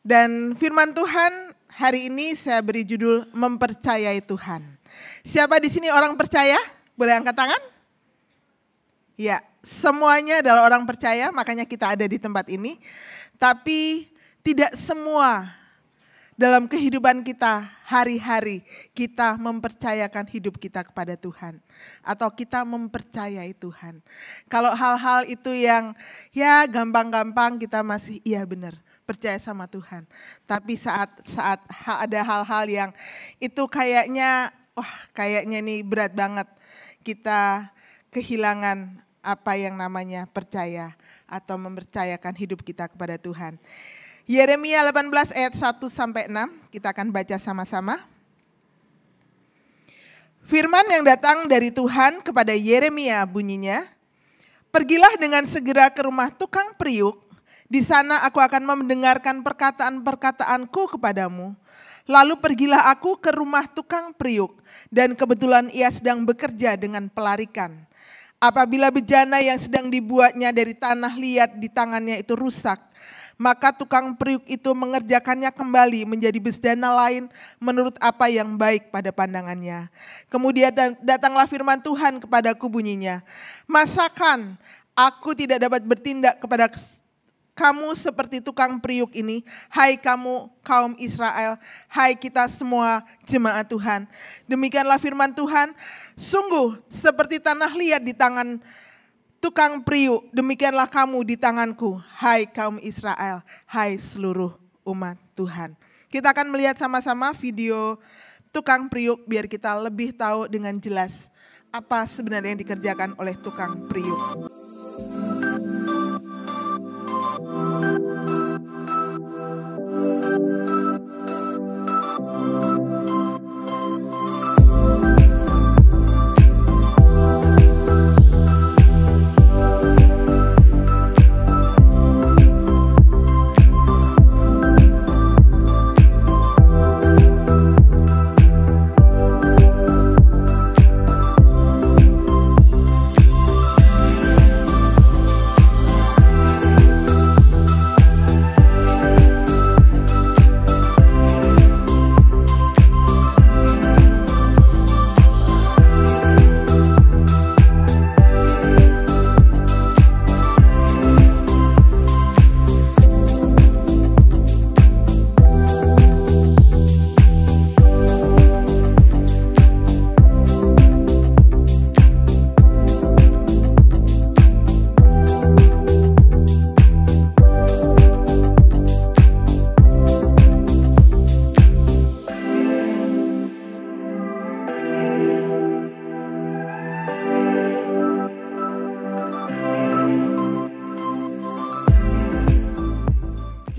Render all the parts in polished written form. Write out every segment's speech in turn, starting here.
Dan firman Tuhan hari ini saya beri judul mempercayai Tuhan. Siapa di sini orang percaya? Boleh angkat tangan? Ya, semuanya adalah orang percaya, makanya kita ada di tempat ini. Tapi tidak semua dalam kehidupan kita hari-hari kita mempercayakan hidup kita kepada Tuhan. Atau kita mempercayai Tuhan. Kalau hal-hal itu yang ya gampang-gampang kita masih iya benar. Percaya sama Tuhan. Tapi saat ada hal-hal yang itu kayaknya, kayaknya nih berat banget. Kita kehilangan apa yang namanya percaya atau mempercayakan hidup kita kepada Tuhan. Yeremia 18 ayat 1-6 kita akan baca sama-sama. Firman yang datang dari Tuhan kepada Yeremia bunyinya, "Pergilah dengan segera ke rumah tukang periuk. Di sana aku akan mendengarkan perkataan-perkataanku kepadamu. Lalu pergilah aku ke rumah tukang periuk, dan kebetulan ia sedang bekerja dengan pelarikan. Apabila bejana yang sedang dibuatnya dari tanah liat di tangannya itu rusak, maka tukang periuk itu mengerjakannya kembali menjadi bejana lain menurut apa yang baik pada pandangannya. Kemudian datanglah firman Tuhan kepadaku bunyinya, masakan aku tidak dapat bertindak kepada kamu seperti tukang periuk ini, hai kamu kaum Israel, hai kita semua jemaat Tuhan. Demikianlah firman Tuhan, sungguh seperti tanah liat di tangan tukang periuk, demikianlah kamu di tanganku, hai kaum Israel, hai seluruh umat Tuhan." Kita akan melihat sama-sama video tukang periuk biar kita lebih tahu dengan jelas apa sebenarnya yang dikerjakan oleh tukang periuk.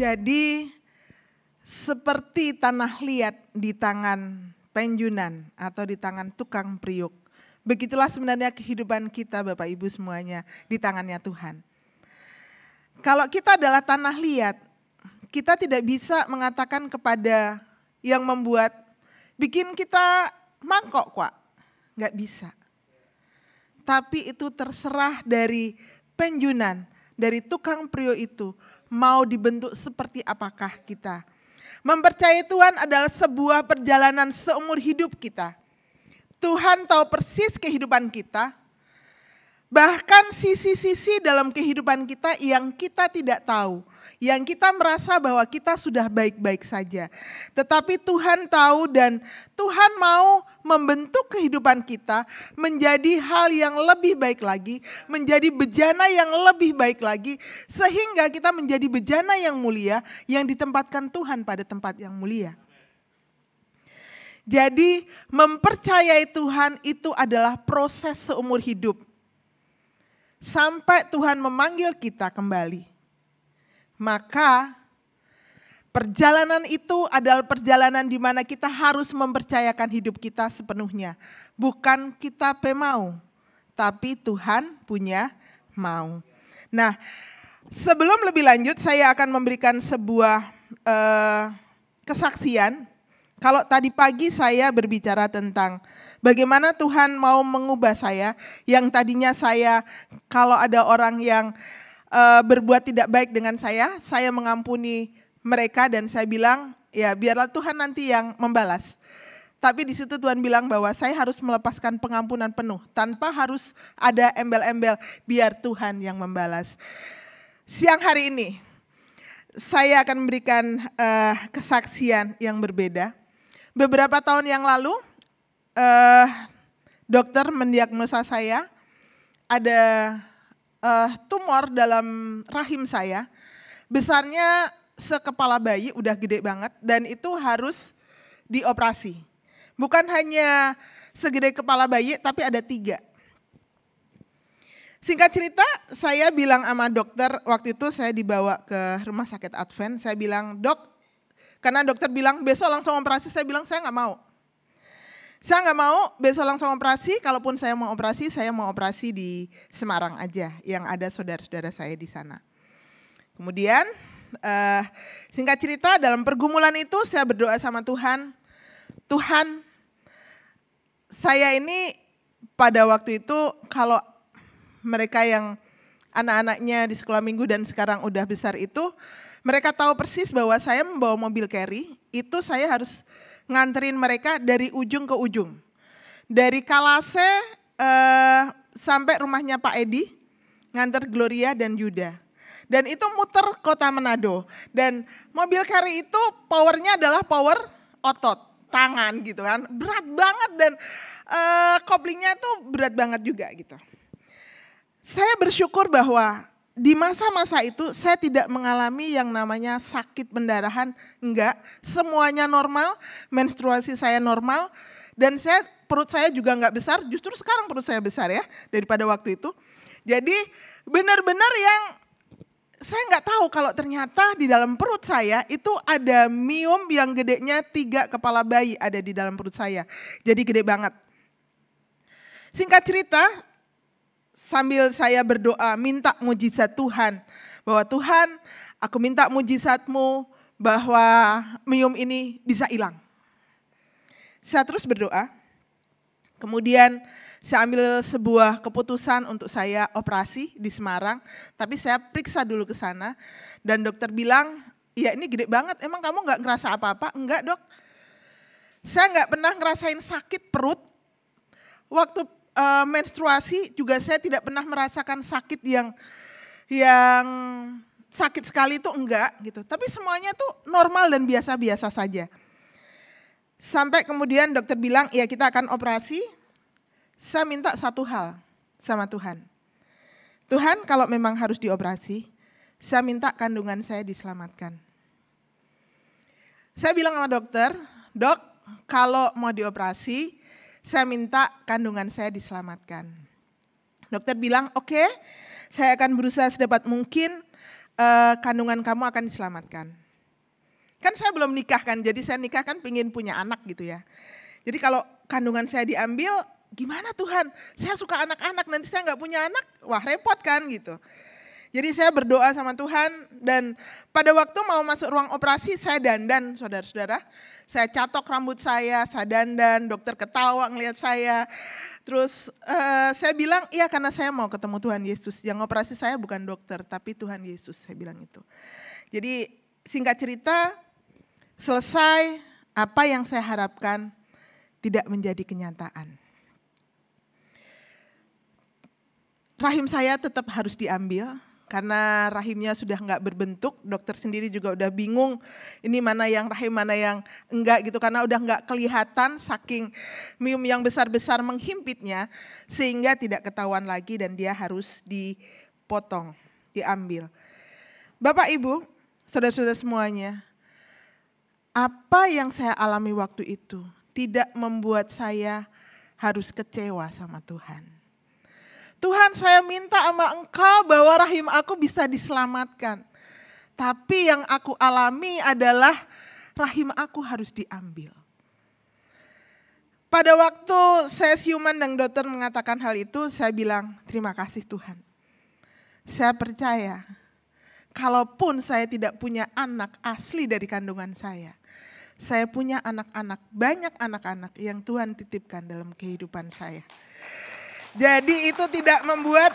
Jadi seperti tanah liat di tangan penjunan atau di tangan tukang periuk. Begitulah sebenarnya kehidupan kita Bapak Ibu semuanya di tangannya Tuhan. Kalau kita adalah tanah liat, kita tidak bisa mengatakan kepada yang membuat, bikin kita mangkok kok, nggak bisa. Tapi itu terserah dari penjunan, dari tukang periuk itu. Mau dibentuk seperti apakah kita. Mempercayai Tuhan adalah sebuah perjalanan seumur hidup kita. Tuhan tahu persis kehidupan kita. Bahkan sisi-sisi dalam kehidupan kita yang kita tidak tahu. Yang kita merasa bahwa kita sudah baik-baik saja. Tetapi Tuhan tahu dan Tuhan mau membentuk kehidupan kita menjadi hal yang lebih baik lagi. Menjadi bejana yang lebih baik lagi. Sehingga kita menjadi bejana yang mulia yang ditempatkan Tuhan pada tempat yang mulia. Jadi mempercayai Tuhan itu adalah proses seumur hidup. Sampai Tuhan memanggil kita kembali. Maka perjalanan itu adalah perjalanan di mana kita harus mempercayakan hidup kita sepenuhnya. Bukan kita mau, tapi Tuhan punya mau. Nah, sebelum lebih lanjut saya akan memberikan sebuah kesaksian. Kalau tadi pagi saya berbicara tentang bagaimana Tuhan mau mengubah saya. Yang tadinya saya kalau ada orang yang berbuat tidak baik dengan saya mengampuni mereka dan saya bilang, ya biarlah Tuhan nanti yang membalas. Tapi di situ Tuhan bilang bahwa saya harus melepaskan pengampunan penuh tanpa harus ada embel-embel, biar Tuhan yang membalas. Siang hari ini saya akan memberikan kesaksian yang berbeda. Beberapa tahun yang lalu dokter mendiagnosa saya ada tumor dalam rahim saya. Besarnya sekepala bayi, udah gede banget, dan itu harus dioperasi. Bukan hanya segede kepala bayi, tapi ada 3. Singkat cerita, saya bilang sama dokter, waktu itu saya dibawa ke rumah sakit Advent, saya bilang, "Dok," karena dokter bilang besok langsung operasi, saya bilang saya nggak mau. Saya nggak mau besok langsung operasi, kalaupun saya mau operasi di Semarang aja, yang ada saudara-saudara saya di sana. Kemudian, singkat cerita, dalam pergumulan itu saya berdoa sama Tuhan, Tuhan, saya ini pada waktu itu kalau mereka yang anak-anaknya di sekolah minggu dan sekarang udah besar itu, mereka tahu persis bahwa saya membawa mobil carry, itu saya harus nganterin mereka dari ujung ke ujung. Dari Kalase sampai rumahnya Pak Edi, nganter Gloria dan Yuda. Dan itu muter kota Manado. Dan mobil carry itu powernya adalah power otot, tangan gitu kan. Berat banget dan koplingnya tuh berat banget juga gitu. Saya bersyukur bahwa di masa-masa itu saya tidak mengalami yang namanya sakit pendarahan, enggak. Semuanya normal, menstruasi saya normal, dan perut saya juga enggak besar, justru sekarang perut saya besar ya, daripada waktu itu. Jadi benar-benar yang saya enggak tahu kalau ternyata di dalam perut saya itu ada miom yang gedenya 3 kepala bayi ada di dalam perut saya. Jadi gede banget. Singkat cerita, sambil saya berdoa minta mujizat Tuhan, bahwa Tuhan aku minta mujizat-Mu bahwa miom ini bisa hilang. Saya terus berdoa, kemudian saya ambil sebuah keputusan untuk saya operasi di Semarang, tapi saya periksa dulu ke sana dan dokter bilang, ya ini gede banget, emang kamu gak ngerasa apa-apa? Enggak dok, saya gak pernah ngerasain sakit perut, waktu menstruasi juga saya tidak pernah merasakan sakit yang sakit sekali itu enggak gitu. Tapi semuanya tuh normal dan biasa-biasa saja. Sampai kemudian dokter bilang, ya kita akan operasi. Saya minta satu hal sama Tuhan. Tuhan kalau memang harus dioperasi, saya minta kandungan saya diselamatkan. Saya bilang sama dokter, dok kalau mau dioperasi, saya minta kandungan saya diselamatkan. Dokter bilang, oke, saya akan berusaha sedapat mungkin kandungan kamu akan diselamatkan. Kan saya belum nikah kan, jadi saya nikah kan pengen punya anak gitu ya. Jadi kalau kandungan saya diambil, gimana Tuhan? Saya suka anak-anak, nanti saya nggak punya anak, wah repot kan gitu. Jadi saya berdoa sama Tuhan dan pada waktu mau masuk ruang operasi saya dandan saudara-saudara. Saya catok rambut saya dandan, dokter ketawa ngelihat saya. Terus saya bilang, iya karena saya mau ketemu Tuhan Yesus. Yang operasi saya bukan dokter tapi Tuhan Yesus, saya bilang itu. Jadi singkat cerita, selesai apa yang saya harapkan tidak menjadi kenyataan. Rahim saya tetap harus diambil karena rahimnya sudah enggak berbentuk. Dokter sendiri juga udah bingung ini mana yang rahim mana yang enggak gitu karena udah enggak kelihatan saking miom yang besar-besar menghimpitnya sehingga tidak ketahuan lagi dan dia harus dipotong, diambil. Bapak Ibu, saudara-saudara semuanya, apa yang saya alami waktu itu tidak membuat saya harus kecewa sama Tuhan. Tuhan, saya minta sama Engkau bahwa rahim aku bisa diselamatkan. Tapi yang aku alami adalah rahim aku harus diambil. Pada waktu saya siuman dan dokter mengatakan hal itu, saya bilang, terima kasih Tuhan. Saya percaya, kalaupun saya tidak punya anak asli dari kandungan saya punya anak-anak, banyak anak-anak yang Tuhan titipkan dalam kehidupan saya. Jadi itu tidak membuat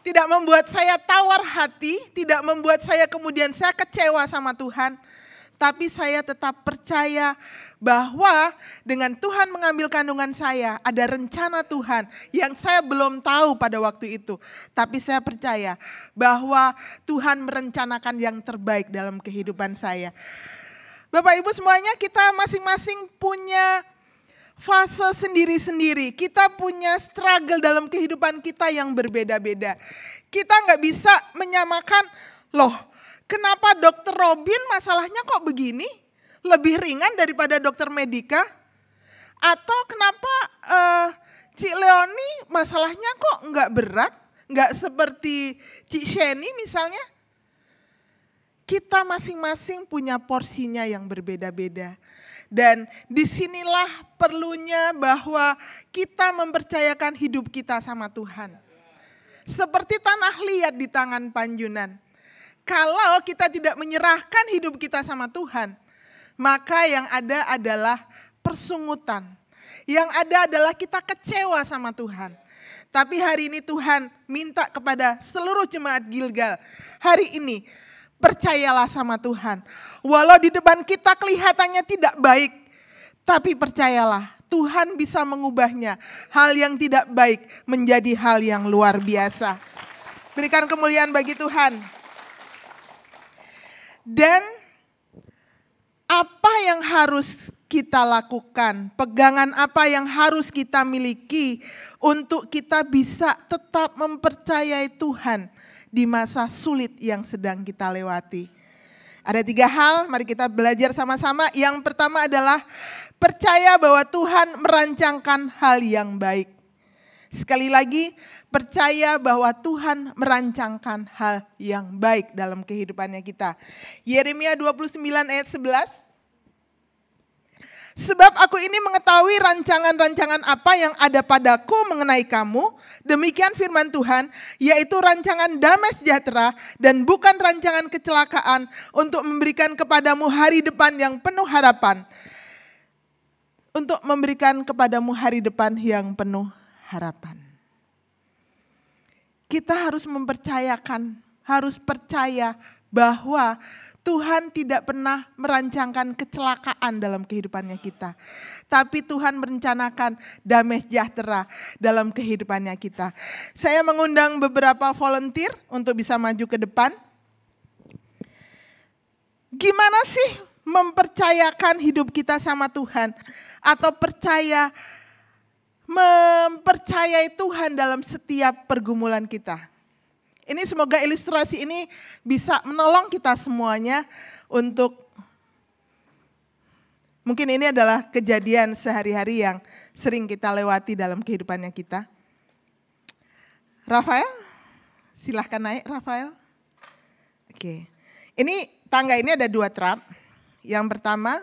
tidak membuat saya tawar hati, tidak membuat saya kemudian saya kecewa sama Tuhan. Tapi saya tetap percaya bahwa dengan Tuhan mengambil kandungan saya, ada rencana Tuhan yang saya belum tahu pada waktu itu. Tapi saya percaya bahwa Tuhan merencanakan yang terbaik dalam kehidupan saya. Bapak Ibu semuanya, kita masing-masing punya fase sendiri-sendiri. Kita punya struggle dalam kehidupan kita yang berbeda-beda. Kita nggak bisa menyamakan, loh kenapa dokter Robin masalahnya kok begini? Lebih ringan daripada dokter Medika? Atau kenapa Cik Leoni masalahnya kok nggak berat? Nggak seperti Cik Sheni misalnya? Kita masing-masing punya porsinya yang berbeda-beda. Dan disinilah perlunya bahwa kita mempercayakan hidup kita sama Tuhan. Seperti tanah liat di tangan Panjunan. Kalau kita tidak menyerahkan hidup kita sama Tuhan, maka yang ada adalah persungutan. Yang ada adalah kita kecewa sama Tuhan. Tapi hari ini Tuhan minta kepada seluruh jemaat Gilgal, hari ini percayalah sama Tuhan. Walau di depan kita kelihatannya tidak baik, tapi percayalah Tuhan bisa mengubahnya. Hal yang tidak baik menjadi hal yang luar biasa. Berikan kemuliaan bagi Tuhan. Dan apa yang harus kita lakukan? Pegangan apa yang harus kita miliki untuk kita bisa tetap mempercayai Tuhan di masa sulit yang sedang kita lewati? Ada 3 hal, mari kita belajar sama-sama. Yang pertama adalah percaya bahwa Tuhan merancangkan hal yang baik. Sekali lagi, percaya bahwa Tuhan merancangkan hal yang baik dalam kehidupannya kita. Yeremia 29 ayat 11. Sebab aku ini mengetahui rancangan-rancangan apa yang ada padaku mengenai kamu, demikian firman Tuhan, yaitu rancangan damai sejahtera dan bukan rancangan kecelakaan, untuk memberikan kepadamu hari depan yang penuh harapan. Untuk memberikan kepadamu hari depan yang penuh harapan. Kita harus mempercayakan, harus percaya bahwa Tuhan tidak pernah merancangkan kecelakaan dalam kehidupannya kita. Tapi Tuhan merencanakan damai sejahtera dalam kehidupannya kita. Saya mengundang beberapa volunteer untuk bisa maju ke depan. Gimana sih mempercayakan hidup kita sama Tuhan? Atau mempercayai Tuhan dalam setiap pergumulan kita. Ini semoga ilustrasi ini bisa menolong kita semuanya untuk, mungkin ini adalah kejadian sehari-hari yang sering kita lewati dalam kehidupannya kita. Rafael, silahkan naik Rafael. Oke, ini tangga ini ada 2 trap. Yang pertama,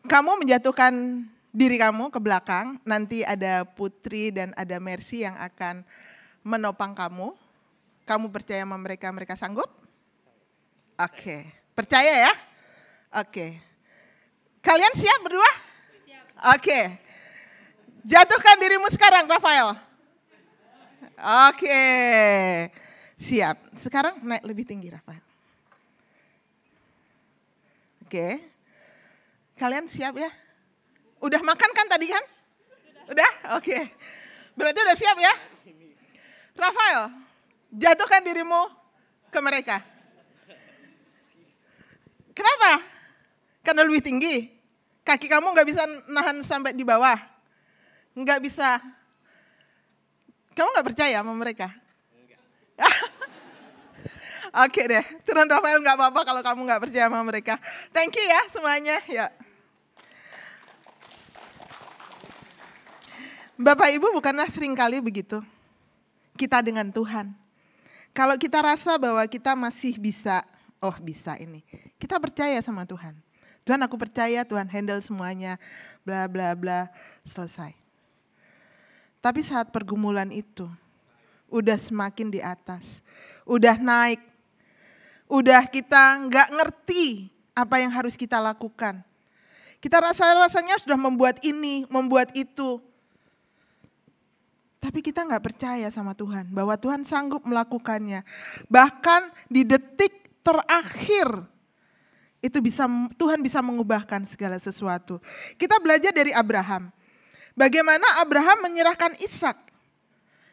kamu menjatuhkan diri kamu ke belakang, nanti ada Putri dan ada Mercy yang akan menopang kamu. Kamu percaya sama mereka, mereka sanggup? Oke, percaya ya? Oke. Kalian siap berdua? Siap. Oke. Jatuhkan dirimu sekarang, Rafael. Oke. Siap. Sekarang naik lebih tinggi, Rafael. Oke. Kalian siap ya? Udah makan kan tadi kan? Udah? Oke. Berarti udah siap ya? Rafael, jatuhkan dirimu ke mereka. Kenapa? Karena lebih tinggi. Kaki kamu gak bisa nahan sampai di bawah. Gak bisa. Kamu gak percaya sama mereka? Oke deh, turun Rafael, gak apa-apa kalau kamu gak percaya sama mereka. Thank you ya semuanya. Ya. Bapak Ibu bukanlah seringkali begitu. Kita dengan Tuhan. Kalau kita rasa bahwa kita masih bisa, oh bisa ini. Kita percaya sama Tuhan. Tuhan aku percaya, Tuhan handle semuanya, bla bla bla, selesai. Tapi saat pergumulan itu, udah semakin di atas, udah naik, udah kita nggak ngerti apa yang harus kita lakukan. Kita rasanya sudah membuat ini, membuat itu. Tapi kita nggak percaya sama Tuhan bahwa Tuhan sanggup melakukannya. Bahkan di detik terakhir itu Tuhan bisa mengubahkan segala sesuatu. Kita belajar dari Abraham. Bagaimana Abraham menyerahkan Ishak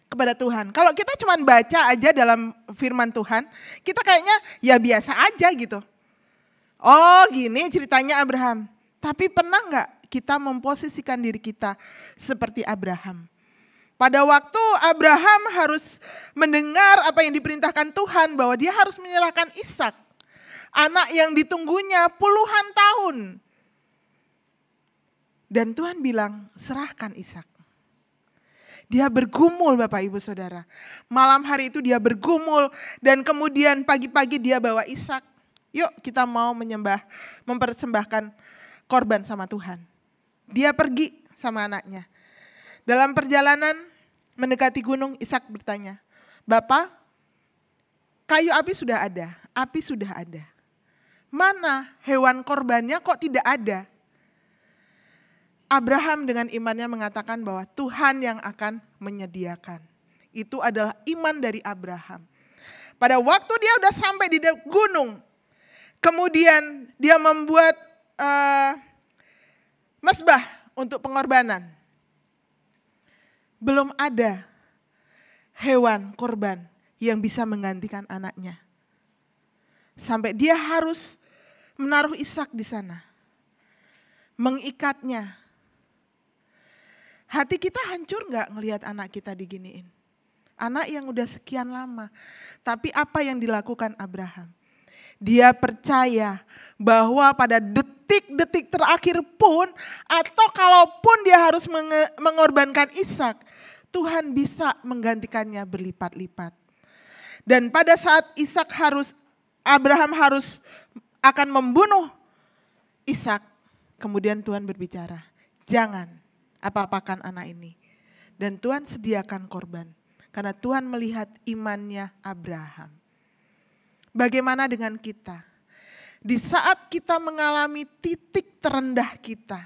kepada Tuhan. Kalau kita cuma baca aja dalam firman Tuhan, kita kayaknya ya biasa aja gitu. Oh gini ceritanya Abraham. Tapi pernah nggak kita memposisikan diri kita seperti Abraham? Pada waktu Abraham harus mendengar apa yang diperintahkan Tuhan bahwa dia harus menyerahkan Ishak, anak yang ditunggunya puluhan tahun. Dan Tuhan bilang, serahkan Ishak. Dia bergumul Bapak Ibu Saudara. Malam hari itu dia bergumul dan kemudian pagi-pagi dia bawa Ishak. Yuk kita mau mempersembahkan korban sama Tuhan. Dia pergi sama anaknya. Dalam perjalanan mendekati gunung, Ishak bertanya, Bapak, kayu api sudah ada. Mana hewan korbannya kok tidak ada? Abraham dengan imannya mengatakan bahwa Tuhan yang akan menyediakan. Itu adalah iman dari Abraham. Pada waktu dia udah sampai di gunung, kemudian dia membuat mezbah untuk pengorbanan. Belum ada hewan korban yang bisa menggantikan anaknya. Sampai dia harus menaruh Ishak di sana. Mengikatnya. Hati kita hancur gak ngelihat anak kita diginiin? Anak yang udah sekian lama. Tapi apa yang dilakukan Abraham? Dia percaya bahwa pada detik-detik terakhir pun, atau kalaupun dia harus mengorbankan Ishak, Tuhan bisa menggantikannya berlipat-lipat. Dan pada saat Abraham akan membunuh Ishak, kemudian Tuhan berbicara, jangan apa-apakan anak ini. Dan Tuhan sediakan korban, karena Tuhan melihat imannya Abraham. Bagaimana dengan kita? Di saat kita mengalami titik terendah kita,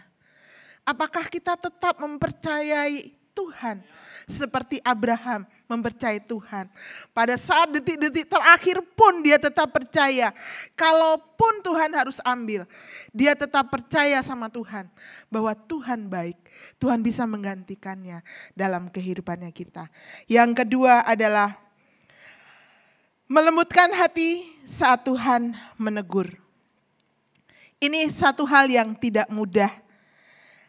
apakah kita tetap mempercayai Tuhan? Seperti Abraham mempercayai Tuhan. Pada saat detik-detik terakhir pun dia tetap percaya. Kalaupun Tuhan harus ambil, dia tetap percaya sama Tuhan. Bahwa Tuhan baik, Tuhan bisa menggantikannya dalam kehidupannya kita. Yang kedua adalah melembutkan hati saat Tuhan menegur. Ini satu hal yang tidak mudah.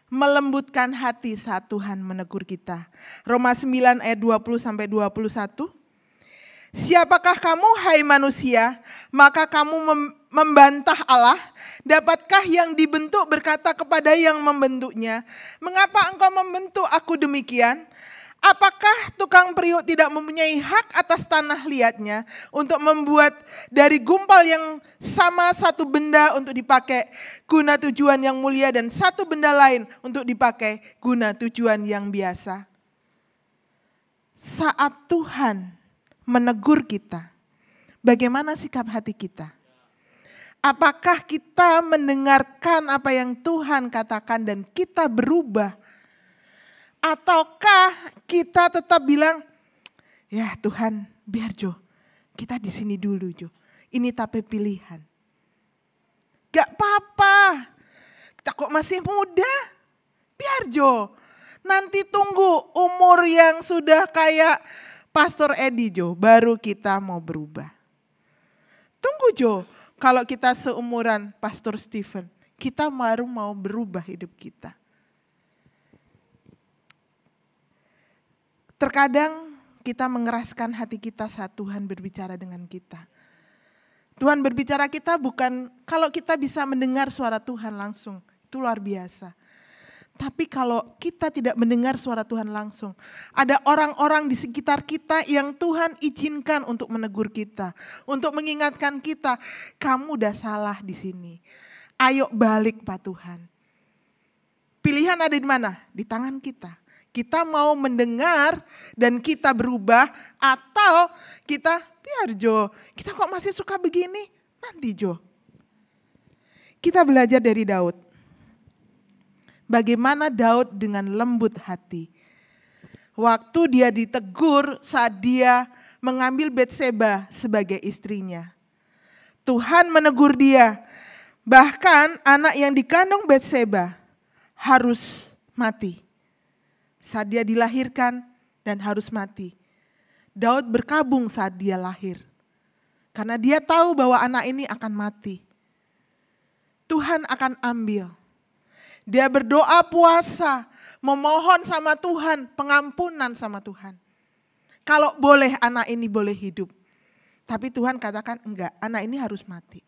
Melembutkan hati saat Tuhan menegur kita. Roma 9 ayat 20-21. Siapakah kamu hai manusia, maka kamu membantah Allah? Dapatkah yang dibentuk berkata kepada yang membentuknya, mengapa engkau membentuk aku demikian? Apakah tukang periuk tidak mempunyai hak atas tanah liatnya untuk membuat dari gumpal yang sama satu benda untuk dipakai guna tujuan yang mulia dan satu benda lain untuk dipakai guna tujuan yang biasa? Saat Tuhan menegur kita, bagaimana sikap hati kita? Apakah kita mendengarkan apa yang Tuhan katakan dan kita berubah? Ataukah kita tetap bilang, ya Tuhan biar Jo, kita di sini dulu Jo, ini tapi pilihan. Gak apa-apa, kita kok masih muda, biar Jo. Nanti tunggu umur yang sudah kayak Pastor Edi Jo, baru kita mau berubah. Tunggu Jo, kalau kita seumuran Pastor Stephen, kita baru mau berubah hidup kita. Terkadang kita mengeraskan hati kita saat Tuhan berbicara dengan kita. Tuhan berbicara kita bukan kalau kita bisa mendengar suara Tuhan langsung, itu luar biasa. Tapi kalau kita tidak mendengar suara Tuhan langsung, ada orang-orang di sekitar kita yang Tuhan izinkan untuk menegur kita, untuk mengingatkan kita, kamu udah salah di sini. Ayo balik Pak Tuhan. Pilihan ada di mana? Di tangan kita. Kita mau mendengar dan kita berubah atau kita biar Jo, kita kok masih suka begini? Nanti Jo. Kita belajar dari Daud. Bagaimana Daud dengan lembut hati. waktu dia ditegur saat dia mengambil Batseba sebagai istrinya. Tuhan menegur dia, bahkan anak yang dikandung Batseba harus mati. Saat dia dilahirkan dan harus mati. Daud berkabung saat dia lahir. Karena dia tahu bahwa anak ini akan mati. Tuhan akan ambil. Dia berdoa puasa, memohon sama Tuhan, pengampunan sama Tuhan. Kalau boleh anak ini boleh hidup. Tapi Tuhan katakan enggak, anak ini harus mati.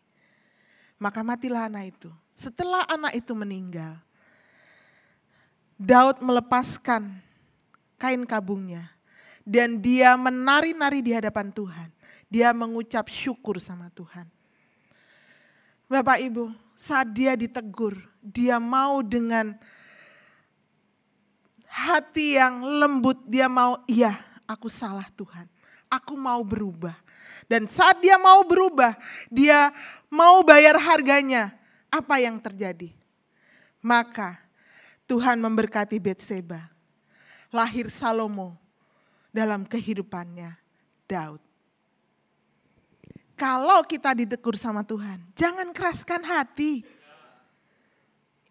Maka matilah anak itu. Setelah anak itu meninggal, Daud melepaskan kain kabungnya. Dan dia menari-nari di hadapan Tuhan. Dia mengucap syukur sama Tuhan. Bapak Ibu, saat dia ditegur, dia mau dengan hati yang lembut, dia mau, iya aku salah Tuhan, aku mau berubah. Dan saat dia mau berubah, dia mau bayar harganya, apa yang terjadi? Maka Tuhan memberkati Batseba, lahir Salomo dalam kehidupannya Daud. Kalau kita ditegur sama Tuhan, jangan keraskan hati.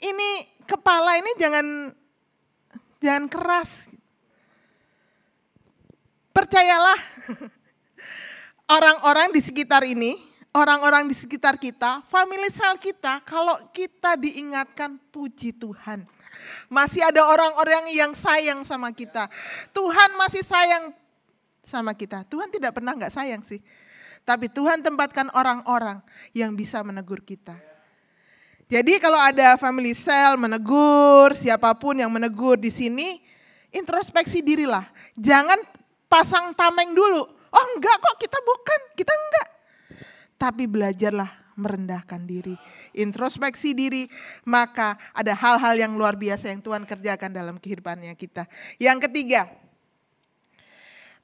Ini kepala ini jangan keras. Percayalah, orang-orang di sekitar ini, orang-orang di sekitar kita, family sel kita, kalau kita diingatkan, puji Tuhan. Masih ada orang-orang yang sayang sama kita. Tuhan masih sayang sama kita. Tuhan tidak pernah gak sayang sih. Tapi Tuhan tempatkan orang-orang yang bisa menegur kita. Jadi kalau ada family cell menegur, siapapun yang menegur di sini, introspeksi dirilah. Jangan pasang tameng dulu. Oh enggak kok, kita bukan, kita enggak. Tapi belajarlah merendahkan diri, introspeksi diri, maka ada hal-hal yang luar biasa yang Tuhan kerjakan dalam kehidupannya kita. Yang ketiga,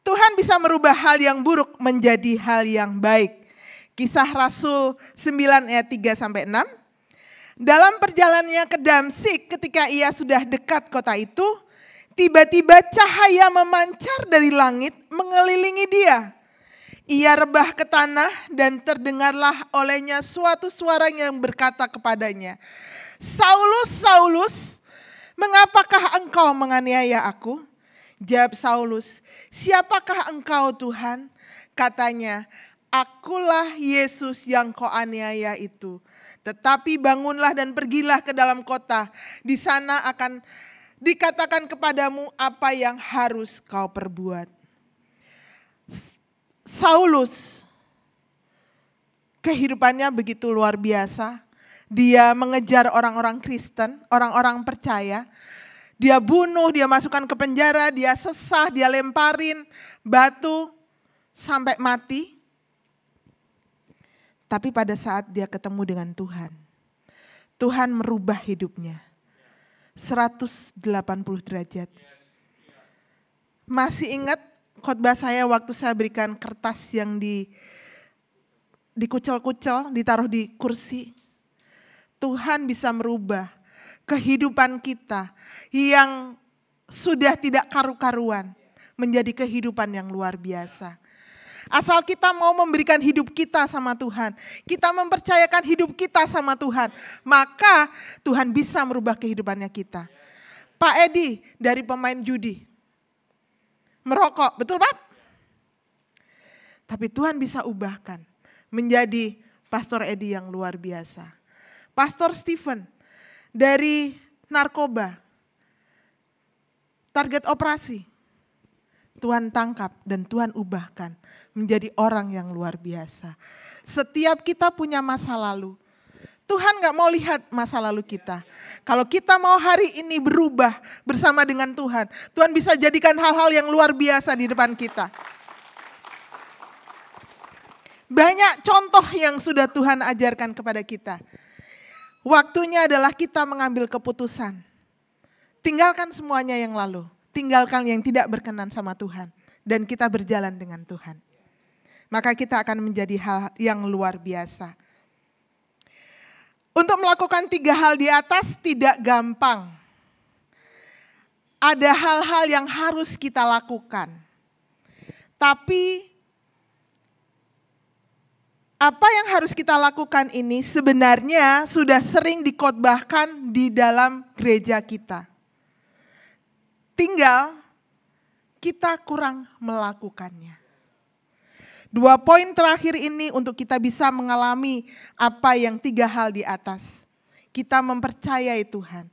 Tuhan bisa merubah hal yang buruk menjadi hal yang baik. Kisah Rasul 9 ayat 3-6. Dalam perjalanannya ke Damsyik ketika ia sudah dekat kota itu, tiba-tiba cahaya memancar dari langit mengelilingi dia. Ia rebah ke tanah dan terdengarlah olehnya suatu suara yang berkata kepadanya, "Saulus, Saulus, mengapakah engkau menganiaya aku?" Jawab Saulus, "Siapakah engkau Tuhan?" Katanya, "Akulah Yesus yang kau aniaya itu. Tetapi bangunlah dan pergilah ke dalam kota. Di sana akan dikatakan kepadamu apa yang harus kau perbuat." Saulus, kehidupannya begitu luar biasa. Dia mengejar orang-orang Kristen, orang-orang percaya. Dia bunuh, dia masukkan ke penjara, dia sesah, dia lemparin batu sampai mati. Tapi pada saat dia ketemu dengan Tuhan, Tuhan merubah hidupnya 180 derajat. Masih ingat khotbah saya waktu saya berikan kertas yang dikucel-kucel, ditaruh di kursi. Tuhan bisa merubah kehidupan kita yang sudah tidak karu-karuan menjadi kehidupan yang luar biasa. Asal kita mau memberikan hidup kita sama Tuhan, kita mempercayakan hidup kita sama Tuhan, maka Tuhan bisa merubah kehidupannya kita. Pak Edi dari pemain judi, merokok, betul Pak? Tapi Tuhan bisa ubahkan menjadi Pastor Edi yang luar biasa. Pastor Stephen dari narkoba, target operasi, Tuhan tangkap dan Tuhan ubahkan menjadi orang yang luar biasa. Setiap kita punya masa lalu, Tuhan gak mau lihat masa lalu kita. Kalau kita mau hari ini berubah bersama dengan Tuhan, Tuhan bisa jadikan hal-hal yang luar biasa di depan kita. Banyak contoh yang sudah Tuhan ajarkan kepada kita. Waktunya adalah kita mengambil keputusan. Tinggalkan semuanya yang lalu. Tinggalkan yang tidak berkenan sama Tuhan. Dan kita berjalan dengan Tuhan. Maka kita akan menjadi hal yang luar biasa. Untuk melakukan 3 hal di atas tidak gampang. ada hal-hal yang harus kita lakukan. Tapi apa yang harus kita lakukan ini sebenarnya sudah sering dikhotbahkan di dalam gereja kita. Tinggal kita kurang melakukannya. 2 poin terakhir ini untuk kita bisa mengalami apa yang 3 hal di atas. Kita mempercayai Tuhan.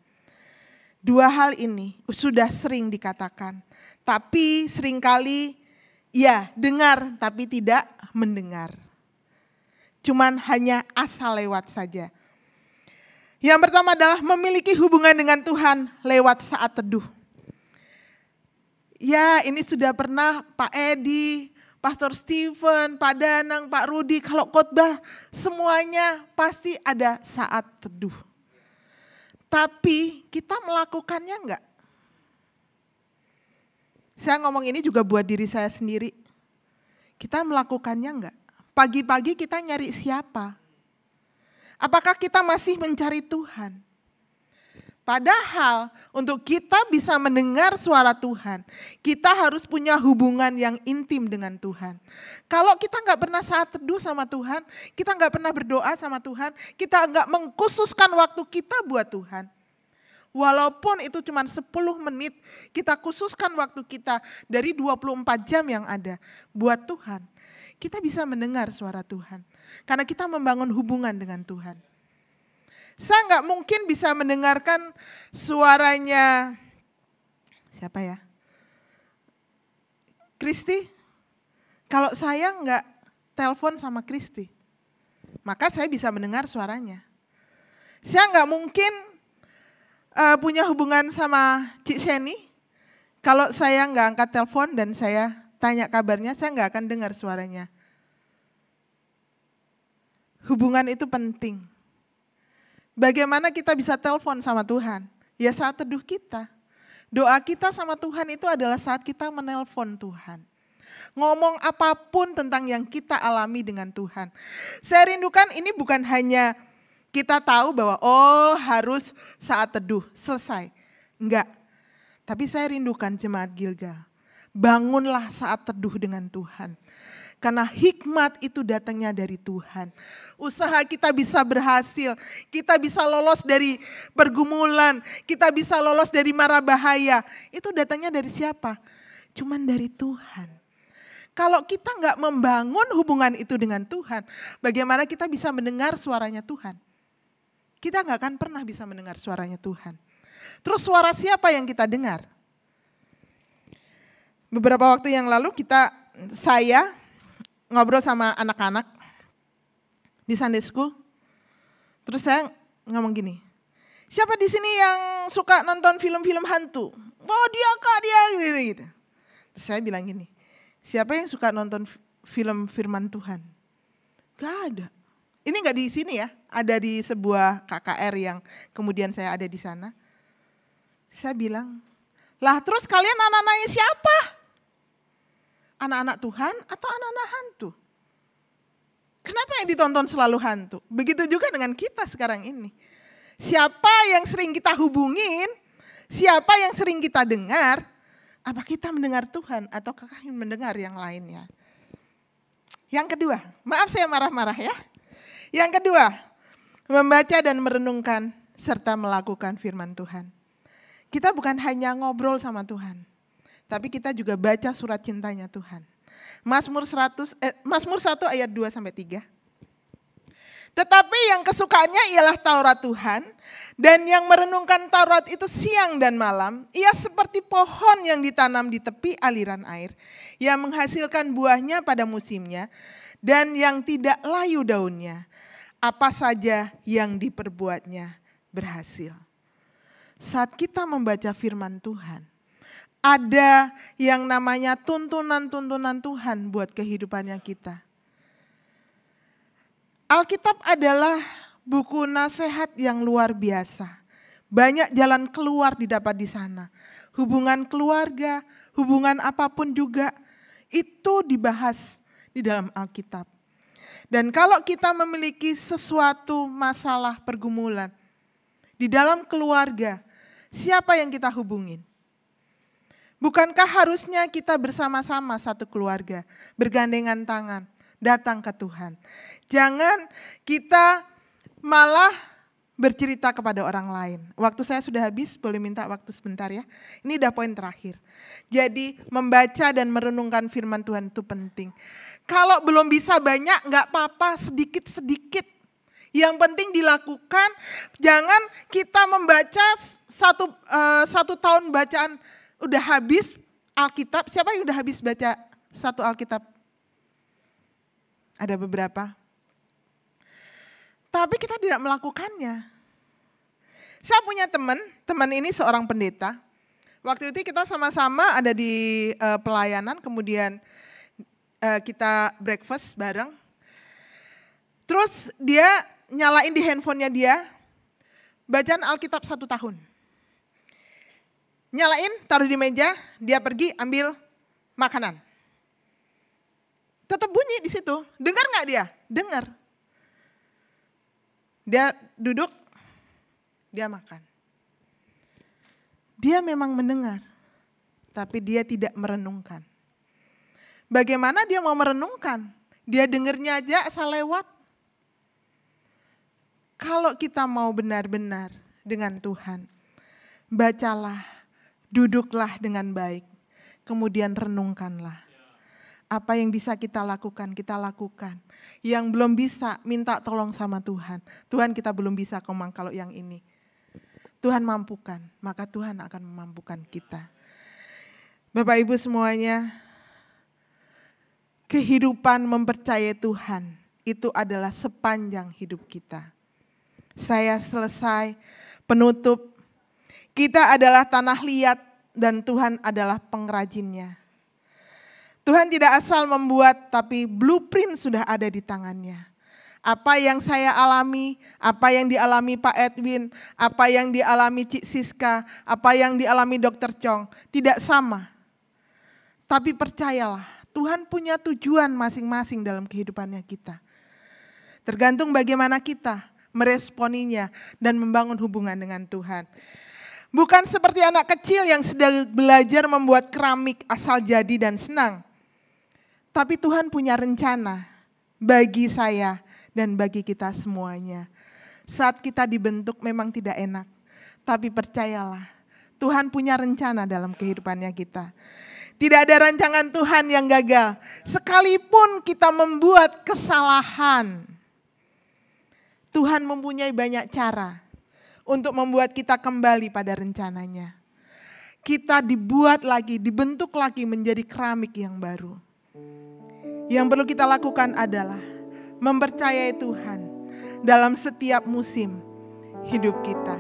2 hal ini sudah sering dikatakan. Tapi seringkali ya dengar tapi tidak mendengar. Cuman hanya asal lewat saja. Yang pertama adalah memiliki hubungan dengan Tuhan lewat saat teduh. Ya ini sudah pernah Pak Edi, Pastor Stephen, Pak Danang, Pak Rudi, kalau khotbah semuanya pasti ada saat teduh. Tapi kita melakukannya enggak? Saya ngomong ini juga buat diri saya sendiri. Kita melakukannya enggak? Pagi-pagi kita nyari siapa? Apakah kita masih mencari Tuhan? Padahal untuk kita bisa mendengar suara Tuhan, kita harus punya hubungan yang intim dengan Tuhan. Kalau kita nggak pernah saat teduh sama Tuhan, kita nggak pernah berdoa sama Tuhan, kita nggak mengkhususkan waktu kita buat Tuhan. Walaupun itu cuma 10 menit, kita khususkan waktu kita dari 24 jam yang ada buat Tuhan. Kita bisa mendengar suara Tuhan, karena kita membangun hubungan dengan Tuhan. Saya nggak mungkin bisa mendengarkan suaranya, siapa ya? Kristi. Kalau saya nggak telepon sama Kristi, maka saya bisa mendengar suaranya. Saya nggak mungkin punya hubungan sama Cik Seni. Kalau saya nggak angkat telepon dan saya tanya kabarnya, saya nggak akan dengar suaranya. Hubungan itu penting. Bagaimana kita bisa telepon sama Tuhan? Ya saat teduh kita. Doa kita sama Tuhan itu adalah saat kita menelpon Tuhan. Ngomong apapun tentang yang kita alami dengan Tuhan. Saya rindukan ini bukan hanya kita tahu bahwa harus saat teduh, selesai. Enggak. Tapi saya rindukan jemaat Gilgal. Bangunlah saat teduh dengan Tuhan. Karena hikmat itu datangnya dari Tuhan. Usaha kita bisa berhasil, kita bisa lolos dari pergumulan, kita bisa lolos dari mara bahaya. Itu datangnya dari siapa? Cuman dari Tuhan. Kalau kita nggak membangun hubungan itu dengan Tuhan, bagaimana kita bisa mendengar suaranya Tuhan? Kita nggak akan pernah bisa mendengar suaranya Tuhan. Terus suara siapa yang kita dengar? Beberapa waktu yang lalu saya ngobrol sama anak-anak di Sunday School. Terus saya ngomong gini, siapa di sini yang suka nonton film-film hantu? Oh dia kak, dia gitu. Terus saya bilang gini, siapa yang suka nonton film firman Tuhan? Gak ada. Ini gak di sini ya, ada di sebuah KKR yang kemudian saya ada di sana. Saya bilang, lah terus kalian anak-anaknya siapa? Anak-anak Tuhan atau anak-anak hantu? Kenapa yang ditonton selalu hantu? Begitu juga dengan kita sekarang ini. Siapa yang sering kita hubungin, siapa yang sering kita dengar, apa kita mendengar Tuhan atau mendengar yang lainnya? Yang kedua, maaf saya marah-marah ya. Yang kedua, membaca dan merenungkan serta melakukan firman Tuhan. Kita bukan hanya ngobrol sama Tuhan, tapi kita juga baca surat cintanya Tuhan. Mazmur 1 ayat 2-3. Tetapi yang kesukaannya ialah Taurat Tuhan, dan yang merenungkan Taurat itu siang dan malam, ia seperti pohon yang ditanam di tepi aliran air, yang menghasilkan buahnya pada musimnya, dan yang tidak layu daunnya. Apa saja yang diperbuatnya berhasil. Saat kita membaca firman Tuhan, ada yang namanya tuntunan-tuntunan Tuhan buat kehidupannya kita. Alkitab adalah buku nasihat yang luar biasa. Banyak jalan keluar didapat di sana. Hubungan keluarga, hubungan apapun juga, itu dibahas di dalam Alkitab. Dan kalau kita memiliki sesuatu masalah pergumulan di dalam keluarga, siapa yang kita hubungin? Bukankah harusnya kita bersama-sama satu keluarga, bergandengan tangan, datang ke Tuhan. Jangan kita malah bercerita kepada orang lain. Waktu saya sudah habis, boleh minta waktu sebentar ya. Ini udah poin terakhir. Jadi membaca dan merenungkan firman Tuhan itu penting. Kalau belum bisa banyak, nggak apa-apa, sedikit-sedikit. Yang penting dilakukan, jangan kita membaca satu tahun bacaan udah habis Alkitab. Siapa yang udah habis baca satu Alkitab? Ada beberapa. Tapi kita tidak melakukannya. Saya punya teman ini seorang pendeta. Waktu itu kita sama-sama ada di pelayanan, kemudian kita breakfast bareng. Terus dia nyalain di handphonenya dia, bacaan Alkitab 1 tahun. Nyalain, taruh di meja, dia pergi ambil makanan. Tetap bunyi di situ. Dengar nggak dia? Dengar. Dia duduk, dia makan. Dia memang mendengar, tapi dia tidak merenungkan. Bagaimana dia mau merenungkan? Dia dengernya aja asal lewat. Kalau kita mau benar-benar dengan Tuhan, bacalah, duduklah dengan baik, kemudian renungkanlah. Apa yang bisa kita lakukan, kita lakukan. Yang belum bisa, minta tolong sama Tuhan. Tuhan, kita belum bisa komang kalau yang ini. Tuhan mampukan, maka Tuhan akan memampukan kita. Bapak Ibu semuanya, kehidupan mempercayai Tuhan itu adalah sepanjang hidup kita. Saya selesai, penutup. Kita adalah tanah liat dan Tuhan adalah pengrajinnya. Tuhan tidak asal membuat, tapi blueprint sudah ada di tangannya. Apa yang saya alami, apa yang dialami Pak Edwin, apa yang dialami Cik Siska, apa yang dialami Dr. Chong, tidak sama. Tapi percayalah, Tuhan punya tujuan masing-masing dalam kehidupannya kita. Tergantung bagaimana kita meresponinya dan membangun hubungan dengan Tuhan. Bukan seperti anak kecil yang sedang belajar membuat keramik asal jadi dan senang. Tapi Tuhan punya rencana bagi saya dan bagi kita semuanya. Saat kita dibentuk memang tidak enak. Tapi percayalah, Tuhan punya rencana dalam kehidupannya kita. Tidak ada rancangan Tuhan yang gagal. Sekalipun kita membuat kesalahan, Tuhan mempunyai banyak cara untuk membuat kita kembali pada rencananya. Kita dibuat lagi, dibentuk lagi menjadi keramik yang baru. Yang perlu kita lakukan adalah mempercayai Tuhan dalam setiap musim hidup kita.